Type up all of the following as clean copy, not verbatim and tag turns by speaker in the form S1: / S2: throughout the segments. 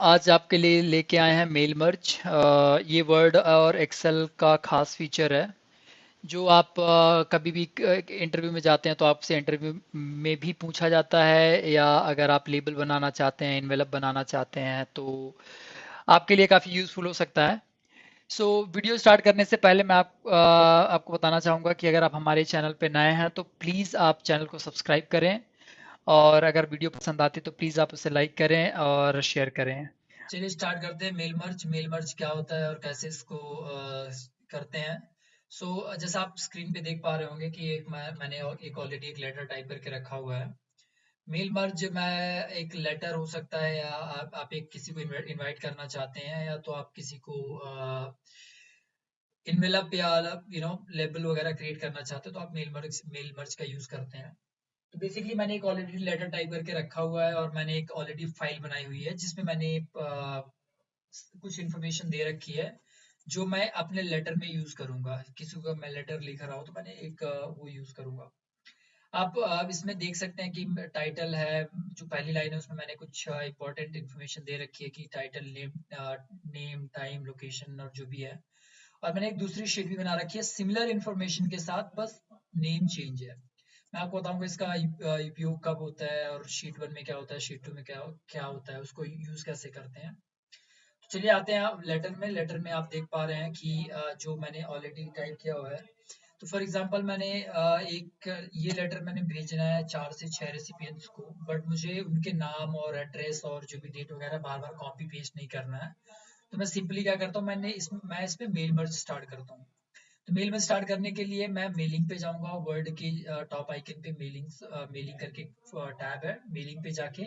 S1: आज आपके लिए लेके आए हैं मेल मर्ज। ये वर्ड और एक्सेल का खास फीचर है जो आप कभी भी इंटरव्यू में जाते हैं तो आपसे इंटरव्यू में भी पूछा जाता है, या अगर आप लेबल बनाना चाहते हैं, इनवेलप बनाना चाहते हैं तो आपके लिए काफ़ी यूज़फुल हो सकता है। वीडियो स्टार्ट करने से पहले मैं आपको बताना चाहूँगा कि अगर आप हमारे चैनल पे नए हैं तो प्लीज़ आप चैनल को सब्सक्राइब करें, और अगर वीडियो पसंद आती है तो प्लीज़ आप उसे लाइक करें और शेयर करें।
S2: चलिए स्टार्ट करते हैं। मेल मर्ज क्या होता है और कैसे इसको करते हैं। जैसा आप स्क्रीन पे देख पा रहे होंगे कि मैंने एक ऑलरेडी एक लेटर टाइप करके रखा हुआ है। मेल मर्ज में एक लेटर हो सकता है, या आप एक किसी को इनवाइट करना चाहते हैं, या तो आप किसी को इनवेलप या लेबल वगैरह क्रिएट करना चाहते हो तो आप मेल मर्ज का यूज करते हैं। तो बेसिकली मैंने एक ऑलरेडी लेटर टाइप करके रखा हुआ है और मैंने एक ऑलरेडी फाइल बनाई हुई है जिसमें मैंने कुछ इन्फॉर्मेशन दे रखी है जो मैं अपने लेटर में यूज करूंगा। किसी को मैं लेटर लिख रहा हूँ तो मैंने एक वो यूज करूंगा। आप इसमें देख सकते हैं कि टाइटल है। जो पहली लाइन है उसमें मैंने कुछ इंपॉर्टेंट इन्फॉर्मेशन दे रखी है कि टाइटल, नेम, टाइम, लोकेशन और जो भी है। और मैंने एक दूसरी शीट भी बना रखी है सिमिलर इन्फॉर्मेशन के साथ, बस नेम चेंज है। मैं आपको बताऊंगा इसका उपयोग कब होता है और शीट वन में क्या होता है, शीट टू में क्या क्या होता है, उसको यूज कैसे करते हैं। तो चलिए आते हैं आप लेटर में आप देख पा रहे हैं कि जो मैंने ऑलरेडी टाइप किया हुआ है। तो फॉर एग्जांपल मैंने एक ये लेटर मैंने भेजना है 4 से 6 रेसिपिएंट्स को, बट मुझे उनके नाम और एड्रेस और जो भी डेट वगैरह बार बार कॉपी पेस्ट नहीं करना है। तो मैं सिंपली क्या करता हूँ, मैं इसमें मेल मर्ज स्टार्ट करता हूँ। तो मेल में स्टार्ट करने के लिए मैं मेलिंग पे जाऊंगा। वर्ड की टॉप आइकन पे मेलिंग करके टैब है, मेलिंग पे जाके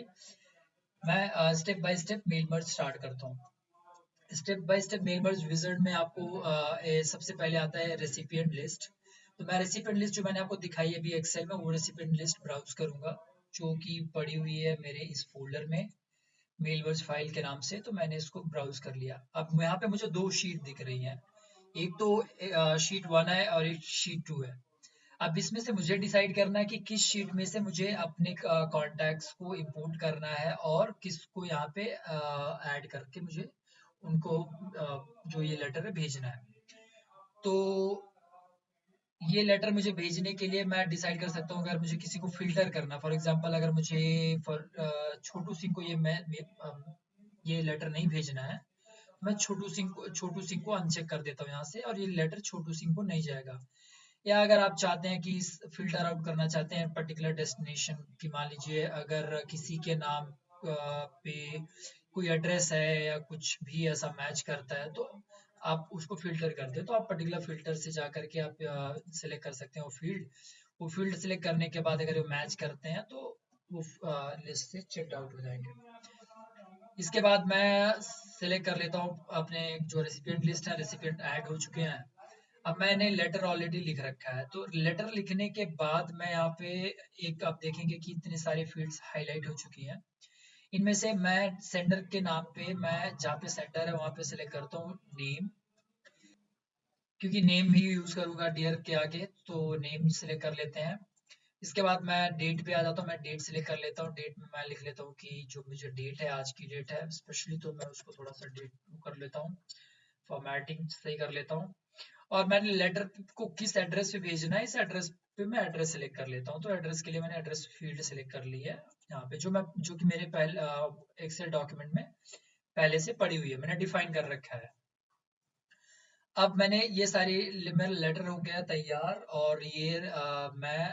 S2: मैं step by step mail merge start करता हूँ। Step by step mail merge wizard में आपको सबसे पहले आता है रेसिपिएंट लिस्ट। तो मैं रेसिपिएंट लिस्ट जो मैंने आपको दिखाई है अभी एक्सेल में, वो रेसिपिएंट लिस्ट ब्राउज करूंगा जो कि पड़ी हुई है मेरे इस फोल्डर में मेल मर्ज फाइल के नाम से। तो मैंने इसको ब्राउज कर लिया। अब यहाँ पे मुझे दो शीट दिख रही हैं। एक तो शीट वन है और एक शीट टू है। अब इसमें से मुझे डिसाइड करना है कि किस शीट में से मुझे अपने कॉन्टैक्ट्स को इंपोर्ट करना है और किसको यहाँ पे ऐड करके मुझे उनको जो ये लेटर है भेजना है। तो ये लेटर मुझे भेजने के लिए मैं डिसाइड कर सकता हूँ, अगर मुझे किसी को फिल्टर करना, फॉर एग्जांपल अगर मुझे छोटू सिंह को ये लेटर नहीं भेजना है, मैं छोटू सिंह को अनचेक कर देता हूँ यहाँ से, और ये लेटर छोटू सिंह को नहीं जाएगा। या अगर आप चाहते हैं कि फिल्टर आउट करना चाहते हैं पर्टिकुलर डेस्टिनेशन की, मान लीजिए अगर किसी के नाम पे कोई एड्रेस है या कुछ भी ऐसा मैच करता है तो आप उसको फिल्टर करते हैं, तो आप पर्टिकुलर फिल्टर से जा करके आप सिलेक्ट कर सकते हैं वो फील्ड सिलेक्ट करने के बाद अगर वो मैच करते हैं तो वो लिस्ट से चेक आउट हो जाएंगे। इसके बाद मैं सिलेक्ट कर लेता हूँ अपने जो रेसिपिएंट लिस्ट है, रेसिपिएंट ऐड हो चुके हैं। अब मैंने लेटर ऑलरेडी लिख रखा है, तो लेटर लिखने के बाद मैं यहाँ पे एक आप देखेंगे कि इतने सारे फील्ड्स हाईलाइट हो चुकी हैं। इनमें से मैं सेंडर के नाम पे, मैं जहाँ पे सेंडर है वहाँ पे सिलेक्ट करता हूँ नेम, क्योंकि नेम ही यूज करूंगा डियर के आगे, तो नेम सिलेक्ट कर लेते हैं। इसके बाद मैं डेट पे आ जाता हूँ, मैं डेट सिलेक्ट कर लेता हूँ। डेट में मैं लिख लेता हूँ कि जो मुझे डेट है, आज की डेट है स्पेशली, तो मैं उसको थोड़ा सा डेट कर लेता हूँ, फॉर्मेटिंग सही कर लेता हूँ। और मैंने लेटर को किस एड्रेस पे भेजना है, इस एड्रेस पे मैं एड्रेस सेलेक्ट कर लेता हूँ। तो एड्रेस के लिए मैंने एड्रेस फील्ड सेलेक्ट कर ली है यहाँ पे, जो कि मेरे पहले एक्सेल डॉक्यूमेंट में पहले से पड़ी हुई है, मैंने डिफाइन कर रखा है। अब मैंने ये सारी मेरा लेटर हो गया तैयार, और ये मैं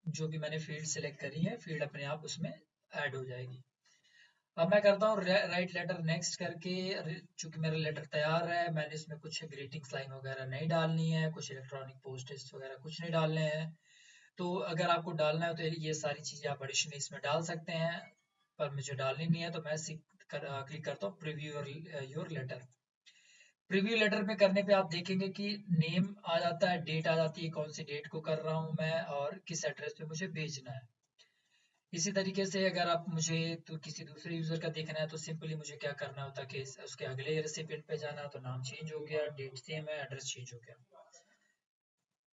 S2: जो भी मैंने फील्ड सेलेक्ट करी है, फील्ड अपने आप उसमें ऐड हो जाएगी। अब मैं करता हूँ राइट लेटर नेक्स्ट करके। चूंकि मेरा लेटर तैयार है, मैंने इसमें कुछ ग्रीटिंग्स लाइन वगैरह नहीं डालनी है, कुछ इलेक्ट्रॉनिक पोस्टेज वगैरह कुछ नहीं डालने हैं। तो अगर आपको डालना है तो ये सारी चीजें आप एडिशनली इसमें डाल सकते हैं, पर मुझे डालनी नहीं है तो मैं क्लिक करता हूँ preview your letter. Preview letter में करने पे आप देखेंगे कि नेम आ जाता है, डेट आ जाती है, कौन सी डेट को कर रहा हूँ मैं और किस एड्रेस पे मुझे भेजना है। इसी तरीके से अगर आप मुझे तो किसी दूसरे यूजर का देखना है तो सिंपली मुझे क्या करना होता है कि उसके अगले रेसिपिएंट पे जाना, तो नाम चेंज हो गया, डेट सेम है, एड्रेस चेंज हो गया।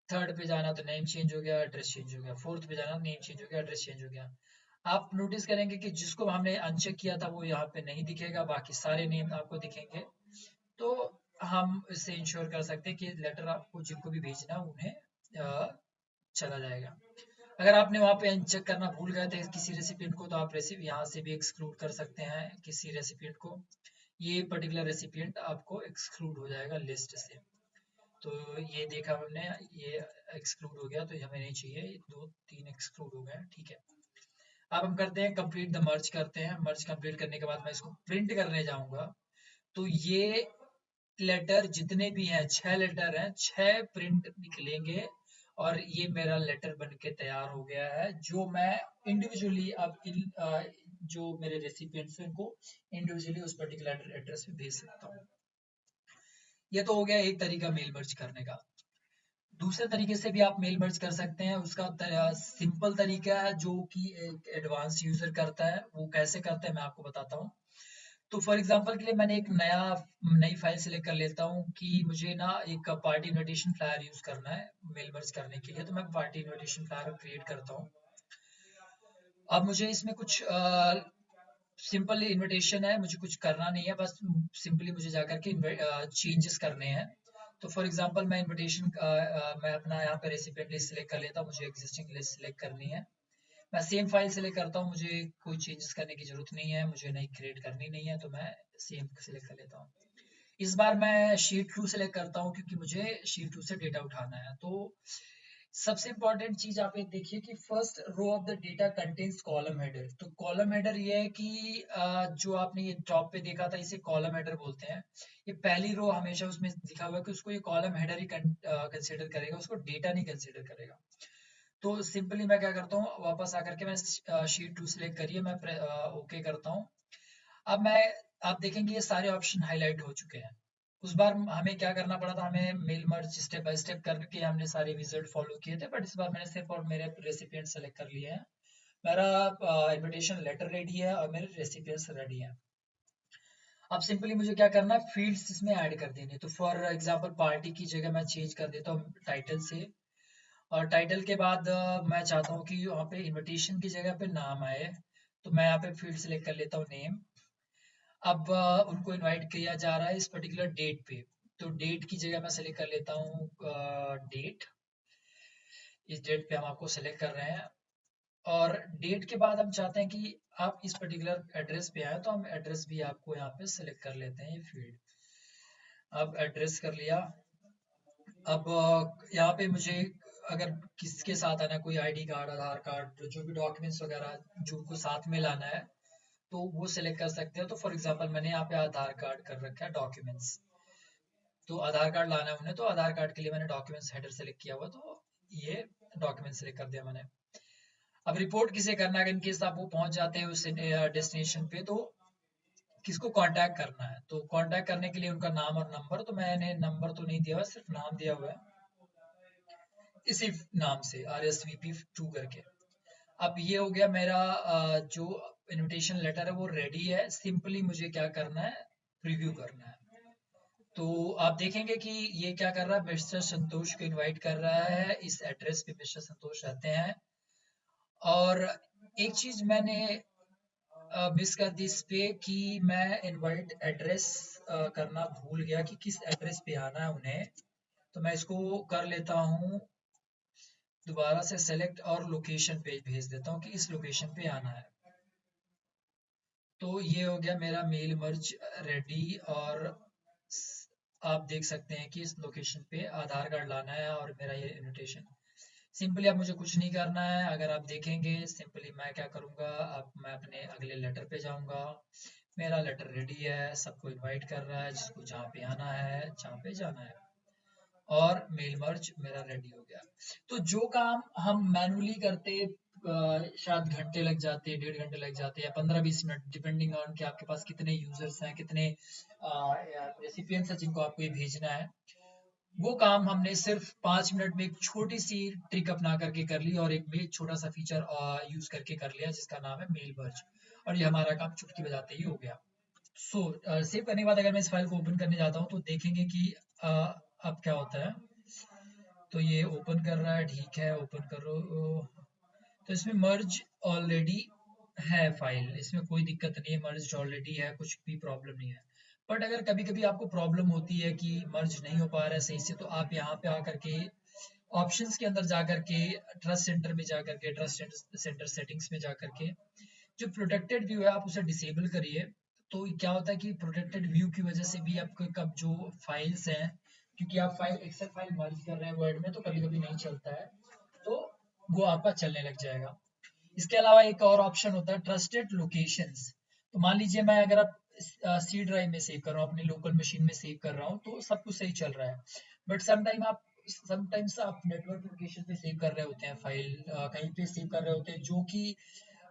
S2: थर्ड पे जाना तो नेम चेंज हो गया, एड्रेस चेंज हो गया। फोर्थ पे जाना, नेम चेंज हो गया, एड्रेस चेंज हो गया। आप नोटिस करेंगे कि जिसको हमने अनचेक किया था वो यहाँ पे नहीं दिखेगा, बाकी सारे नेम आपको दिखेंगे। तो हम इससे इंश्योर कर सकते हैं कि लेटर आपको जिनको भी भेजना है उन्हें चला जाएगा। अगर आपने वहाँ पे अनचेक करना भूल गए थे किसी रेसिपिएंट को, तो आप रेसिपी यहाँ से भी एक्सक्लूड कर सकते हैं किसी रेसिपिएंट को। ये पर्टिकुलर रेसिपिएंट आपको एक्सक्लूड हो जाएगा लिस्ट से। तो ये देखा हमने, ये एक्सक्लूड हो गया, तो ये हमें नहीं चाहिए, 2 3 एक्सक्लूड हो गए, ठीक है। अब हम करते हैं कंप्लीट द मर्ज करते हैं। मर्ज कंप्लीट करने के बाद मैं इसको प्रिंट करने जाऊंगा, तो ये लेटर जितने भी हैं, 6 लेटर हैं, 6 प्रिंट निकलेंगे और ये मेरा लेटर बन के तैयार हो गया है, जो मैं इंडिविजुअली अब जो मेरे रेसिपिएंट्स हैं उनको इंडिविजुअली उस पर्टिकुलर एड्रेस पे भेज सकता हूँ। ये तो हो गया एक तरीका मेल मर्ज करने का। दूसरे तरीके से भी आप मेल मर्ज कर सकते हैं। उसका सिंपल तरीका है जो कि एक एडवांस यूजर करता है। वो कैसे करता है मैं आपको बताता हूँ। तो फॉर एग्जांपल के लिए मैंने एक नई फाइल सेलेक्ट कर लेता हूँ कि मुझे ना एक पार्टी इनविटेशन फ्लायर यूज करना है मेल मर्ज करने के लिए, तो मैं पार्टी इनविटेशन फ्लायर क्रिएट करता हूँ। अब मुझे इसमें कुछ सिंपल इनविटेशन है, मुझे कुछ करना नहीं है, बस सिंपली मुझे जाकर के चेंजेस करने हैं। तो फॉर एग्जांपल मैं इनविटेशन मैं अपना यहाँ पे रेसिपिएंट लिस्ट सेलेक्ट कर लेता हूँ, मुझे एग्जिस्टिंग लिस्ट सेलेक्ट करनी है। मैं सेम फाइल सेलेक्ट करता हूँ, मुझे कोई चेंजेस करने की जरूरत नहीं है, मुझे नई क्रिएट करनी नहीं है, तो मैं सेम सेलेक्ट कर लेता हूँ। इस बार मैं शीट 2 सेलेक्ट करता हूँ क्योंकि मुझे शीट 2 से डेटा उठाना है। तो सबसे इंपॉर्टेंट चीज आप ये देखिए कि first row of the data contains column header. तो कॉलम हेडर ये है कि जो आपने ये टॉप पे देखा था इसे कॉलम हेडर बोलते हैं। ये पहली रो हमेशा उसमें लिखा हुआ है कि उसको ये कॉलम हेडर ही कंसिडर करेगा, उसको डेटा नहीं कंसिडर करेगा। तो सिंपली मैं क्या करता हूँ, वापस आकर के मैं शीट 2 सेलेक्ट करिए, मैं ओके करता हूँ। अब मैं आप देखेंगे ये सारे ऑप्शन हाईलाइट हो चुके हैं। उस बार हमें क्या करना पड़ा था, हमें mail merge step by step करके हमने सारे विजार्ड फॉलो किए थे, बट इस बार मैंने सिर्फ और मेरे रेसिपिएंट सेलेक्ट कर लिए हैं। मेरा इनविटेशन लेटर रेडी है और मेरे रेसिपिएंट्स रेडी हैं। अब सिंपली मुझे क्या करना है, फील्ड्स इसमें ऐड कर देने। तो फॉर एग्जांपल पार्टी की जगह मैं चेंज कर देता हूँ टाइटल से, और टाइटल के बाद मैं चाहता हूँ कि वहाँ पे इनविटेशन की जगह पे नाम आए, तो मैं यहाँ पे फील्ड सेलेक्ट कर लेता हूँ नेम। अब उनको इनवाइट किया जा रहा है इस पर्टिकुलर डेट पे, तो डेट की जगह मैं सेलेक्ट कर लेता हूँ डेट। इस डेट पे हम आपको सेलेक्ट कर रहे हैं, और डेट के बाद हम चाहते हैं कि आप इस पर्टिकुलर एड्रेस पे आए, तो हम एड्रेस भी आपको यहाँ पे सेलेक्ट कर लेते हैं, ये फील्ड। अब एड्रेस कर लिया। अब यहाँ पे मुझे अगर किसके साथ आना है, कोई आईडी कार्ड, आधार कार्ड, जो भी डॉक्यूमेंट्स वगैरह जो उनको साथ में लाना है, तो वो सिलेक्ट कर सकते हो। तो फॉर एग्जांपल मैंने यहाँ पे आधार कार्ड कर रखा है डॉक्यूमेंट्स, तो आधार कार्ड लाना है उन्हें, तो आधार कार्ड के लिए मैंने डॉक्यूमेंट्स हेडर सेलेक्ट किया हुआ, तो ये डॉक्यूमेंट सेलेक्ट कर दिया मैंने। अब रिपोर्ट किसे करना है, इनकेस आप वो पहुंच जाते हैं उस डेस्टिनेशन पे, तो किसको कांटेक्ट करना है, तो कांटेक्ट करने के लिए उनका नाम और नंबर, तो मैंने नंबर तो नहीं दिया हुआ, सिर्फ नाम दिया हुआ है इसी नाम से, RSVP2 करके। अब ये हो गया मेरा जो इनविटेशन लेटर है वो रेडी है। सिंपली मुझे क्या करना है, प्रीव्यू करना है। तो आप देखेंगे कि ये क्या कर रहा है, मिस्टर संतोष को इनवाइट कर रहा है, इस एड्रेस पे मिस्टर संतोष रहते हैं। और एक चीज मैंने मिस कर दी इस पे कि मैं इनवाइट एड्रेस करना भूल गया कि किस एड्रेस पे आना है उन्हें, तो मैं इसको कर लेता हूँ दोबारा से सेलेक्ट, और लोकेशन पे भेज देता हूँ कि इस लोकेशन पे आना है। तो ये हो गया मेरा मेल मर्ज रेडी, और आप देख सकते हैं कि इस लोकेशन पे आधार कार्ड लाना है और मेरा ये इनविटेशन। सिंपली अब मुझे कुछ नहीं करना है। अगर आप देखेंगे सिंपली मैं क्या करूँगा, अब मैं अपने अगले लेटर पे जाऊँगा। मेरा लेटर रेडी है, सबको इनवाइट कर रहा है जिसको जहाँ पे आना है, जहाँ पे जाना है, और मेल मर्ज मेरा रेडी हो गया। तो जो काम हम मैनुअली करते शायद घंटे लग जाते, 1.5 घंटे लग जाते, या 15-20 मिनट, डिपेंडिंग ऑन कि आपके पास कितने यूजर्स हैं, कितने रेसिपिएंट्स हैं जिनको आपको ये भेजना है, वो काम हमने सिर्फ 5 मिनट में एक छोटी सी ट्रिक अपना करके कर ली, और एक भी छोटा सा फीचर यूज करके कर लिया जिसका नाम है मेल मर्ज, और ये हमारा काम चुटकी बजाते ही हो गया। सो सेव करने के बाद अगर मैं इस फाइल को ओपन करने जाता हूँ, तो देखेंगे कि अब क्या होता है। तो ये ओपन कर रहा है, ठीक है, ओपन करो। तो इसमें मर्ज ऑलरेडी है फाइल, इसमें कोई दिक्कत नहीं है, मर्ज ऑलरेडी है, कुछ भी प्रॉब्लम नहीं है। बट अगर कभी कभी आपको प्रॉब्लम होती है कि मर्ज नहीं हो पा रहा है सही से, तो आप यहाँ पे आकर के ऑप्शंस के अंदर जाकर के ट्रस्ट सेंटर में जाकर के ट्रस्ट सेंटर सेटिंग्स में जाकर के जो प्रोटेक्टेड व्यू है आप उसे डिसेबल करिए। तो क्या होता है कि प्रोटेक्टेड व्यू की वजह से भी आपके कब जो फाइल्स हैं, क्योंकि आप फाइल एक्सेल फाइल मर्ज कर रहे हैं वर्ड में, तो कभी कभी नहीं चलता है, तो वो आपका चलने लग जाएगा। इसके अलावा एक और ऑप्शन होता है ट्रस्टेड लोकेशंस। तो मान लीजिए मैं अगर आप सी ड्राइव में सेव कर रहा हूँ, अपनी लोकल मशीन में सेव कर रहा हूँ, तो सब कुछ सही चल रहा है। बट समटाइम्स आप नेटवर्क लोकेशन पे सेव कर रहे होते हैं फाइल, कहीं पे सेव कर रहे होते हैं जो कि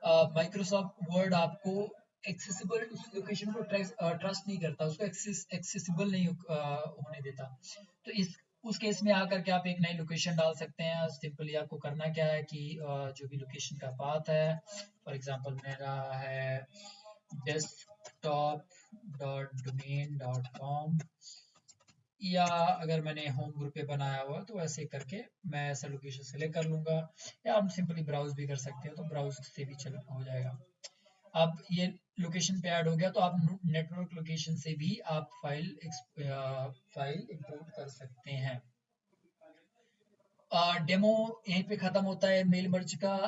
S2: माइक्रोसॉफ्ट वर्ड आपको एक्सेसिबल उस लोकेशन को ट्रस्ट नहीं करता, उसको एक्सेसिबल नहीं होने देता। तो इस उस केस में आकर के आप एक नई लोकेशन डाल सकते हैं। सिंपली आपको करना क्या है कि जो भी लोकेशन का पाथ है, फॉर एग्जांपल मेरा है desktop.domain.com, या अगर मैंने होम ग्रुप पे बनाया हुआ तो ऐसे करके मैं ऐसा लोकेशन सेलेक्ट कर लूंगा, या हम सिंपली ब्राउज भी कर सकते हो, तो ब्राउज से भी चल हो जाएगा। अब ये लोकेशन पे ऐड हो गया, तो आप नेटवर्क लोकेशन से भी आप फाइल इंपोर्ट कर सकते हैं। डेमो यहीं पे खत्म होता है मेल मर्ज का।